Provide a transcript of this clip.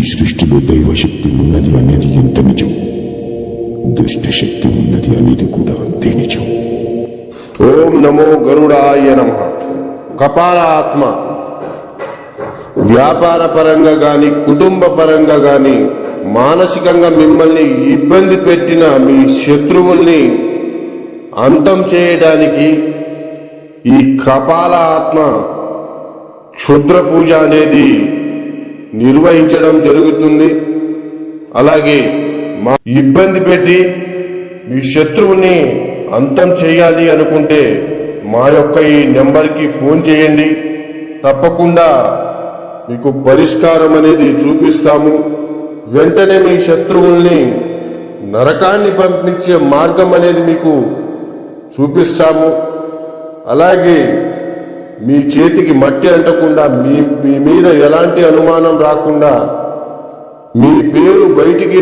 సృష్టిలో దైవశక్తి ఉన్నది అనేది ఎంత నిజం, దుష్టశక్తి ఉన్నది అనేది కూడా అంతే నిజం. ఓం నమో గరుడాయ నమః. కపాల ఆత్మ వ్యాపార పరంగా గాని, కుటుంబ పరంగా గాని, మానసికంగా మిమ్మల్ని ఇబ్బంది పెట్టిన మీ శత్రువుల్ని అంతం చేయడానికి ఈ కపాల ఆత్మ క్షుద్ర పూజ అనేది నిర్వహించడం జరుగుతుంది. అలాగే మా ఇబ్బంది పెట్టి మీ శత్రువుని అంతం చేయాలి అనుకుంటే మా యొక్క ఈ నెంబర్కి ఫోన్ చేయండి. తప్పకుండా మీకు పరిష్కారం అనేది చూపిస్తాము. వెంటనే మీ శత్రువుల్ని నరకాన్ని పంపించే మార్గం అనేది మీకు చూపిస్తాము. అలాగే మీ చేతికి మట్టి అంటకుండా, మీ మీద ఎలాంటి అనుమానం రాకుండా, మీ పేరు బయటికి